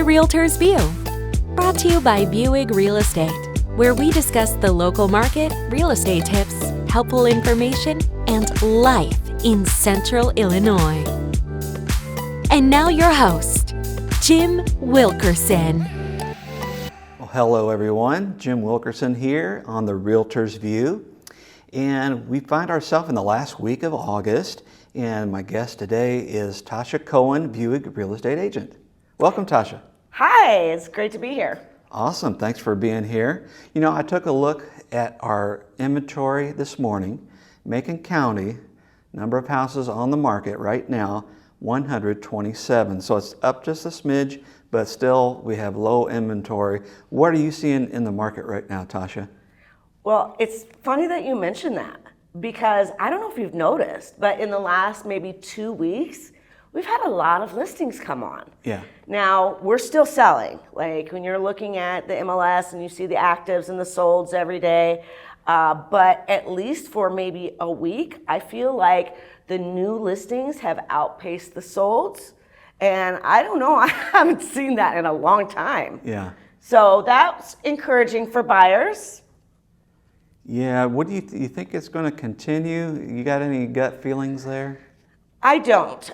the Realtors View, brought to you by Vieweg Real Estate, where we discuss the local market, real estate tips, helpful information, and life in Central Illinois. And now your host, Jim Wilkerson. Well, hello everyone, Jim Wilkerson here on the Realtors View. And we find ourselves in the last week of August, and my guest today is Tasha Cohen, Vieweg Real Estate Agent. Welcome, Tasha. Hi, it's great to be here. Awesome, thanks for being here. You know, I took a look at our inventory this morning. Macon County, number of houses on the market right now, 127. So it's up just a smidge, but still we have low inventory. What are you seeing in the market right now, Tasha? Well, it's funny that you mentioned that because I don't know if you've noticed, but in the last maybe 2 weeks, we've had a lot of listings come on. Yeah. Now, we're still selling. Like when you're looking at the MLS and you see the actives and the solds every day, but at least for maybe a week, I feel like the new listings have outpaced the solds. And I don't know, I haven't seen that in a long time. Yeah. So that's encouraging for buyers. Yeah, what do you think it's going to continue? You got any gut feelings there? I don't.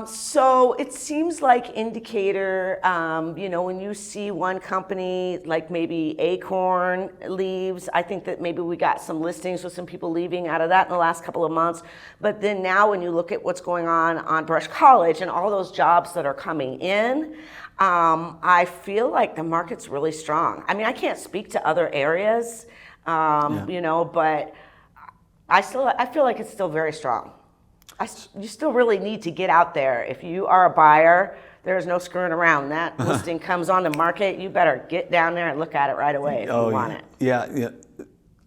So it seems like indicator, when you see one company, like maybe Acorn leaves, I think that maybe we got some listings with some people leaving out of that in the last couple of months. But then now when you look at what's going on Brush College and all those jobs that are coming in, I feel like the market's really strong. I mean, I can't speak to other areas, but I feel like it's still very strong. You still really need to get out there. If you are a buyer, there's no screwing around. That listing comes on the market, you better get down there and look at it right away if you want it. Yeah.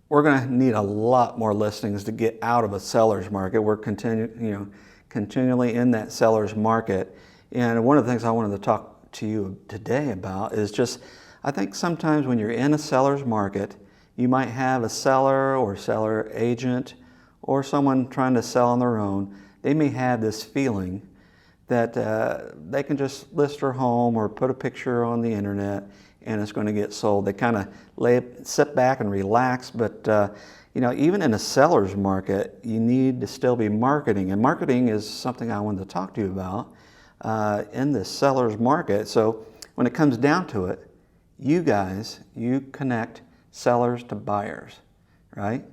We're going to need a lot more listings to get out of a seller's market. We're continually in that seller's market. And one of the things I wanted to talk to you today about is just, I think sometimes when you're in a seller's market, you might have a seller or seller agent or someone trying to sell on their own. They may have this feeling that they can just list their home or put a picture on the internet and it's going to get sold. They kind of sit back and relax, but even in a seller's market, you need to still be marketing. And marketing is something I wanted to talk to you about in the seller's market. So when it comes down to it, you connect sellers to buyers, right?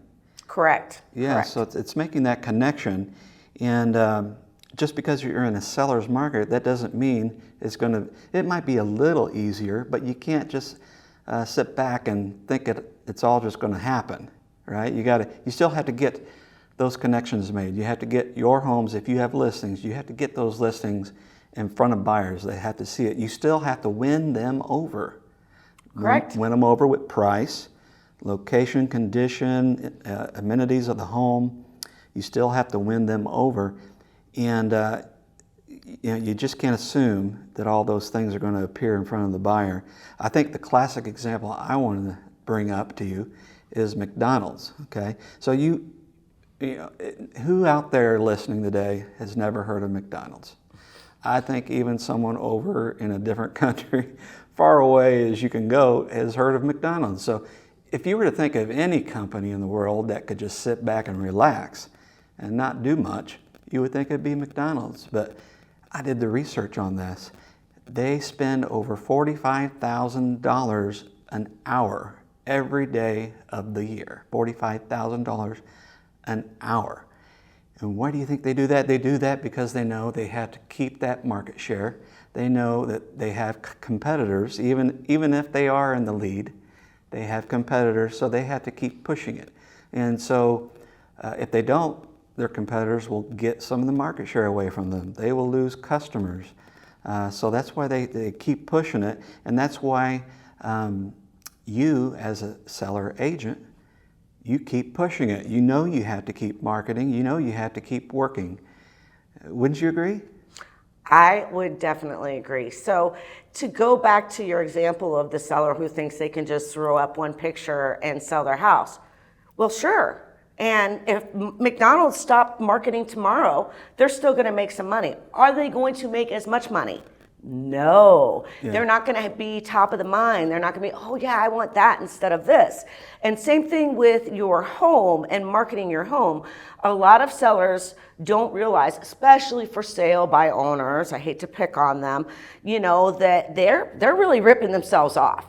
Correct. Yeah, Correct. So it's making that connection. And just because you're in a seller's market, that doesn't mean it might be a little easier, but you can't just sit back and think it's all just going to happen, right? You still have to get those connections made. You have to get your homes, if you have listings, you have to get those listings in front of buyers. They have to see it. You still have to win them over. Correct. Win them over with price, location, condition, amenities of the home. You still have to win them over, and you just can't assume that all those things are going to appear in front of the buyer. I think the classic example I wanted to bring up to you is McDonald's. Okay, so who out there listening today has never heard of McDonald's? I think even someone over in a different country, far away as you can go, has heard of McDonald's. So if you were to think of any company in the world that could just sit back and relax and not do much, you would think it'd be McDonald's. But I did the research on this. They spend over $45,000 an hour every day of the year. $45,000 an hour. And why do you think they do that? They do that because they know they have to keep that market share. They know that they have competitors, even if they are in the lead. They have competitors, so they have to keep pushing it. And so if they don't, their competitors will get some of the market share away from them. They will lose customers. So that's why they keep pushing it. And that's why you, as a seller agent, you keep pushing it. You know you have to keep marketing. You know you have to keep working. Wouldn't you agree? I would definitely agree. So to go back to your example of the seller who thinks they can just throw up one picture and sell their house. Well, sure. And if McDonald's stopped marketing tomorrow, they're still going to make some money. Are they going to make as much money? No, Yeah. they're not going to be top of the mind. They're not going to be, oh yeah, I want that instead of this. And same thing with your home and marketing your home. A lot of sellers don't realize, especially for sale by owners, I hate to pick on them, that they're really ripping themselves off.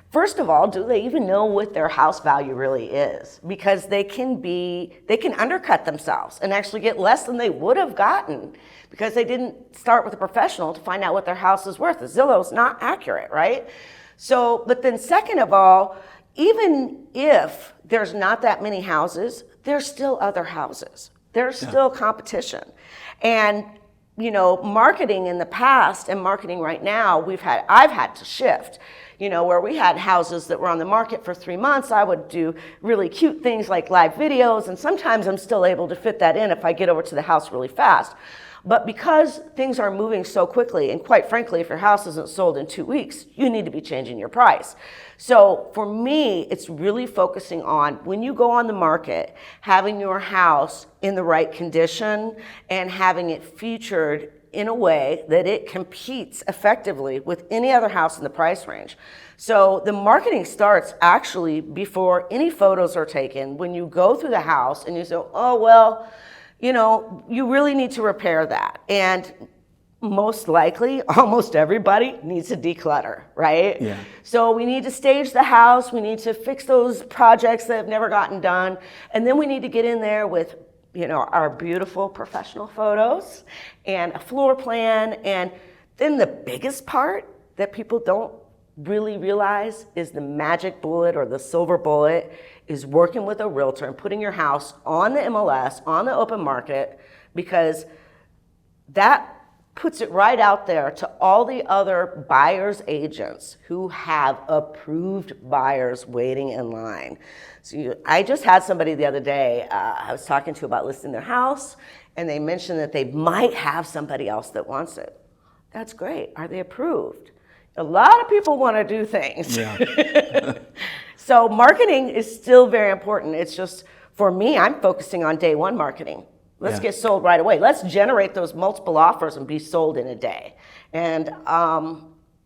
First of all, do they even know what their house value really is? Because they can undercut themselves and actually get less than they would have gotten because they didn't start with a professional to find out what their house is worth. The Zillow's not accurate, right? So, but then second of all, even if there's not that many houses, there's still other houses. There's still competition. And marketing in the past and marketing right now, I've had to shift. Where we had houses that were on the market for 3 months, I would do really cute things like live videos, and sometimes I'm still able to fit that in if I get over to the house really fast. But because things are moving so quickly, and quite frankly, if your house isn't sold in 2 weeks, you need to be changing your price. So for me, it's really focusing on when you go on the market, having your house in the right condition and having it featured in a way that it competes effectively with any other house in the price range. So the marketing starts actually before any photos are taken. When you go through the house and you say, oh, well, you really need to repair that. And most likely, almost everybody needs to declutter, right? Yeah. So we need to stage the house. We need to fix those projects that have never gotten done. And then we need to get in there with our beautiful professional photos and a floor plan. And then the biggest part that people don't really realize is the magic bullet or the silver bullet is working with a realtor and putting your house on the MLS, on the open market, because that puts it right out there to all the other buyers agents who have approved buyers waiting in line. So I just had somebody the other day I was talking to about listing their house, and they mentioned that they might have somebody else that wants it. That's great. Are they approved? A lot of people want to do things. Yeah. So marketing is still very important. It's just, for me, I'm focusing on day one marketing. Let's get sold right away. Let's generate those multiple offers and be sold in a day. And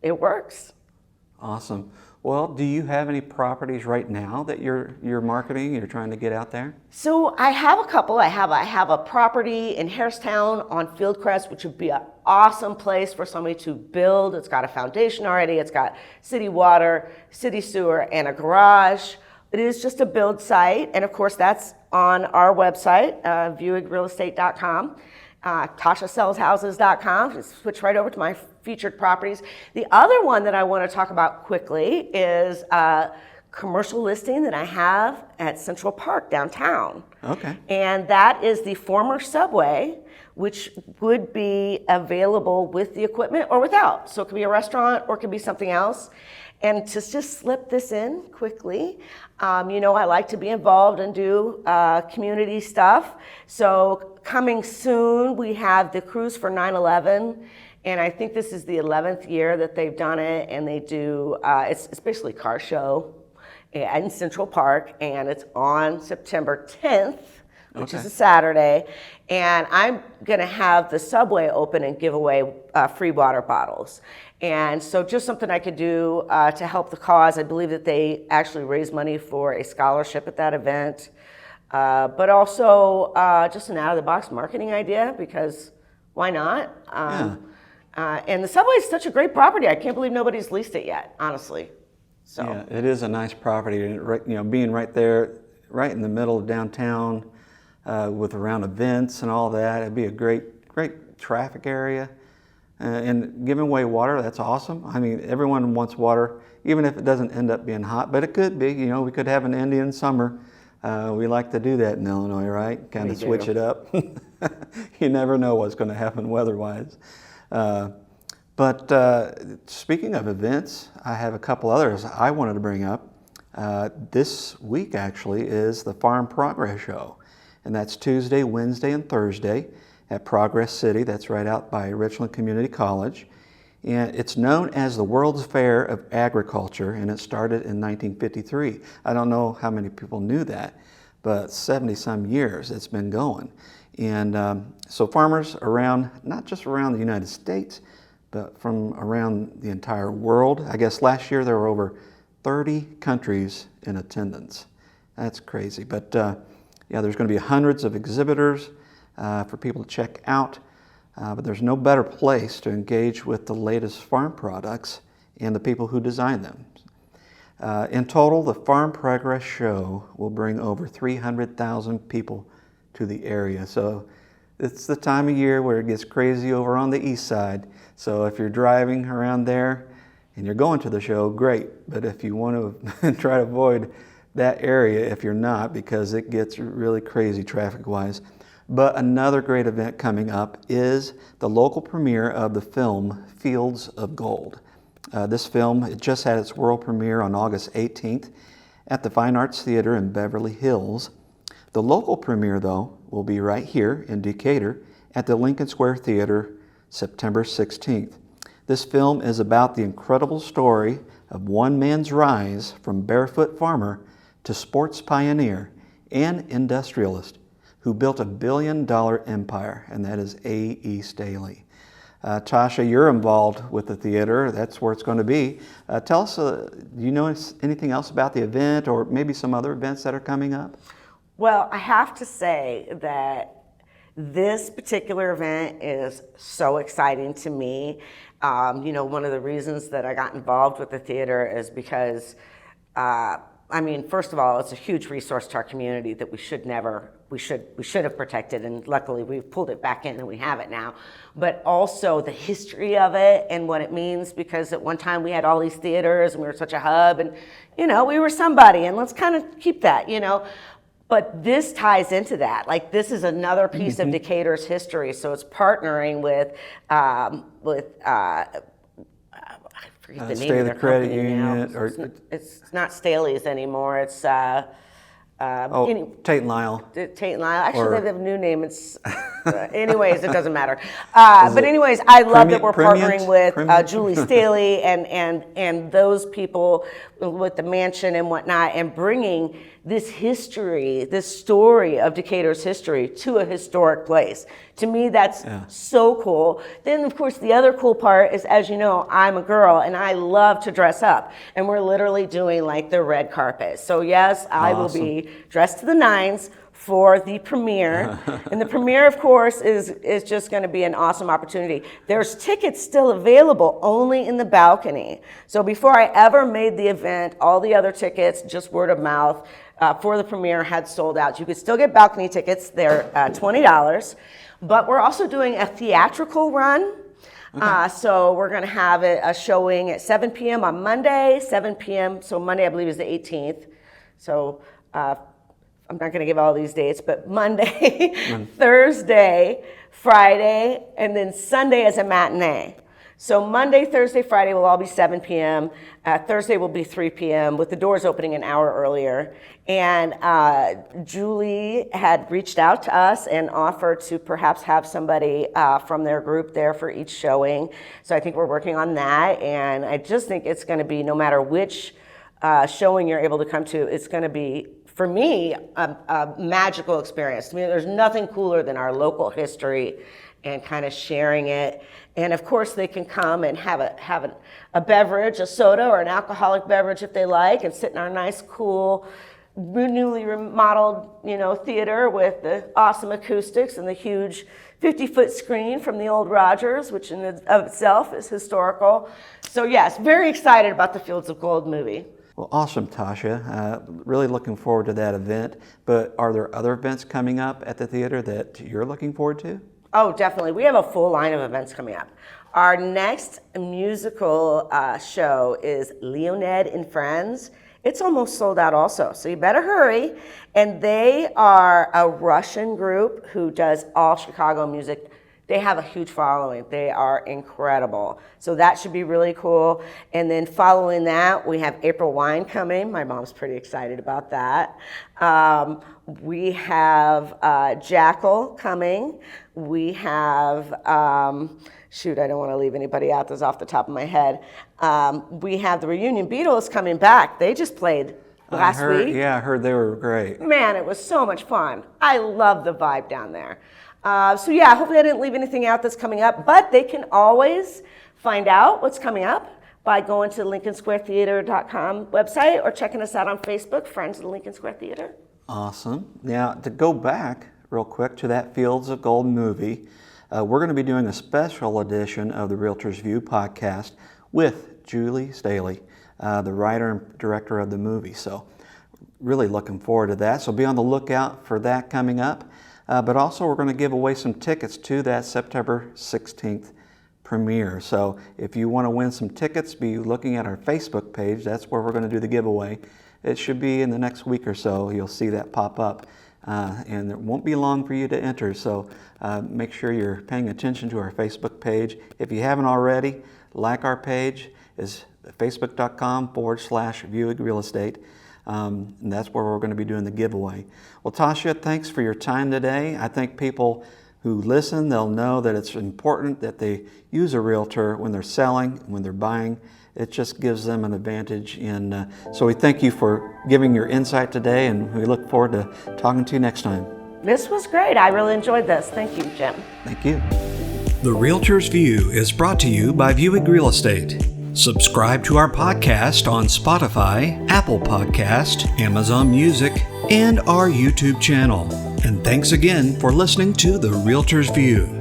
it works. Awesome. Well, do you have any properties right now that you're marketing, you're trying to get out there? So I have a couple. I have a property in Harristown on Fieldcrest, which would be an awesome place for somebody to build. It's got a foundation already. It's got city water, city sewer, and a garage. It is just a build site, and of course that's on our website, viewegrealestate.com, TashaSellsHouses.com. Just switch right over to my featured properties. The other one that I want to talk about quickly is a commercial listing that I have at Central Park downtown. Okay. And that is the former Subway, which would be available with the equipment or without. So it could be a restaurant or it could be something else. And to just slip this in quickly, I like to be involved and do community stuff. So coming soon, we have the cruise for 9/11. And I think this is the 11th year that they've done it. And they do, it's basically a car show in Central Park. And it's on September 10th, which is a Saturday. And I'm going to have the Subway open and give away free water bottles. And so just something I could do to help the cause. I believe that they actually raise money for a scholarship at that event. But also just an out-of-the-box marketing idea, because why not? And the Subway is such a great property. I can't believe nobody's leased it yet, honestly. So. Yeah, it is a nice property. And being right there, right in the middle of downtown, with around events and all that, it'd be a great traffic area. And giving away water, that's awesome. I mean, everyone wants water, even if it doesn't end up being hot, but it could be. We could have an Indian summer. We like to do that in Illinois, right? Kind of switch it up. You never know what's going to happen weather-wise. But speaking of events, I have a couple others I wanted to bring up. This week, actually, is the Farm Progress Show. And that's Tuesday, Wednesday, and Thursday at Progress City. That's right out by Richland Community College. And it's known as the World's Fair of Agriculture, and it started in 1953. I don't know how many people knew that, but 70-some years it's been going. And so farmers around, not just around the United States, but from around the entire world. I guess last year there were over 30 countries in attendance. That's crazy. But yeah, there's going to be hundreds of exhibitors for people to check out. But there's no better place to engage with the latest farm products and the people who design them. In total, the Farm Progress Show will bring over 300,000 people to the area. So it's the time of year where it gets crazy over on the east side. So if you're driving around there and you're going to the show, great. But if you want to try to avoid that area, if you're not, because it gets really crazy traffic-wise. But another great event coming up is the local premiere of the film Fields of Gold. This film, it just had its world premiere on August 18th at the Fine Arts Theater in Beverly Hills. The local premiere, though, will be right here in Decatur at the Lincoln Square Theater September 16th. This film is about the incredible story of one man's rise from barefoot farmer to sports pioneer and industrialist who built $1 billion empire, and that is A.E. Staley. Tasha, you're involved with the theater. That's where it's going to be. Tell us, do you know anything else about the event or maybe some other events that are coming up? Well, I have to say that this particular event is so exciting to me. You know, one of the reasons that I got involved with the theater is because, I mean, first of all, it's a huge resource to our community that we should have protected, and luckily we've pulled it back in and we have it now. But also the history of it and what it means, because at one time we had all these theaters and we were such a hub, and you know, we were somebody, and let's kind of keep that, you know. But this ties into that. Like, this is another piece of Decatur's history. So it's partnering with I forget the name of their Credit company Union, now. or It's not Staley's anymore. It's Tate and Lyle. Tate and Lyle. Actually, Or- they have a new name. It's anyways, it doesn't matter. But anyways, I love that we're partnering with Julie Staley and those people with the mansion and whatnot, and bringing this history, this story of Decatur's history to a historic place. To me, that's so cool. Then, of course, the other cool part is, as you know, I'm a girl and I love to dress up, and we're literally doing like the red carpet. So yes, I will be dressed to the nines for the premiere. And the premiere, of course, is just going to be an awesome opportunity. There's tickets still available only in the balcony. So before I ever made the event, all the other tickets, just word of mouth, for the premiere had sold out. You could still get balcony tickets. They're $20. But we're also doing a theatrical run. So we're going to have a showing at 7 p.m. on Monday, 7 p.m. So Monday, I believe, is the 18th. So I'm not going to give all these dates, but Monday, Thursday, Friday, and then Sunday as a matinee. So Monday, Thursday, Friday will all be 7 p.m. Thursday will be 3 p.m. with the doors opening an hour earlier. And Julie had reached out to us and offered to perhaps have somebody from their group there for each showing. So I think we're working on that. And I just think it's going to be, no matter which showing you're able to come to, it's going to be, for me, a magical experience. I mean, there's nothing cooler than our local history and kind of sharing it. And of course, they can come and have a beverage, a soda or an alcoholic beverage if they like, and sit in our nice, cool, newly remodeled, theater with the awesome acoustics and the huge 50-foot screen from the old Rogers, which in of itself is historical. So yes, very excited about the Fields of Gold movie. Well, awesome, Tasha. Really looking forward to that event. But are there other events coming up at the theater that you're looking forward to? Oh, definitely. We have a full line of events coming up. Our next musical show is Leonid and Friends. It's almost sold out also, so you better hurry. And they are a Russian group who does all Chicago music. They have a huge following. They are incredible. So that should be really cool. And then following that, we have April Wine coming. My mom's pretty excited about that. We have Jackal coming. We have, shoot, I don't want to leave anybody out. That's off the top of my head. We have the Reunion Beatles coming back. They just played last week. Yeah, I heard they were great. Man, it was so much fun. I love the vibe down there. So yeah, hopefully I didn't leave anything out that's coming up, but they can always find out what's coming up by going to the LincolnSquareTheater.com website or checking us out on Facebook, Friends of the Lincoln Square Theater. Awesome. Now, to go back real quick to that Fields of Gold movie, we're going to be doing a special edition of the Realtors View podcast with Julie Staley, the writer and director of the movie. So really looking forward to that. So be on the lookout for that coming up. But also we're going to give away some tickets to that September 16th premiere. So if you want to win some tickets, be looking at our Facebook page. That's where we're going to do the giveaway. It should be in the next week or so. You'll see that pop up. And it won't be long for you to enter. So make sure you're paying attention to our Facebook page. If you haven't already, like our page is facebook.com/Vieweg Real Estate. And that's where we're going to be doing the giveaway. Well, Tasha, thanks for your time today. I think people who listen, they'll know that it's important that they use a realtor when they're selling, when they're buying. It just gives them an advantage. And so we thank you for giving your insight today, and we look forward to talking to you next time. This was great. I really enjoyed this. Thank you, Jim. Thank you. The Realtors View is brought to you by Vieweg Real Estate. Subscribe to our podcast on Spotify, Apple Podcast, Amazon Music, and our YouTube channel. And thanks again for listening to The Realtors View.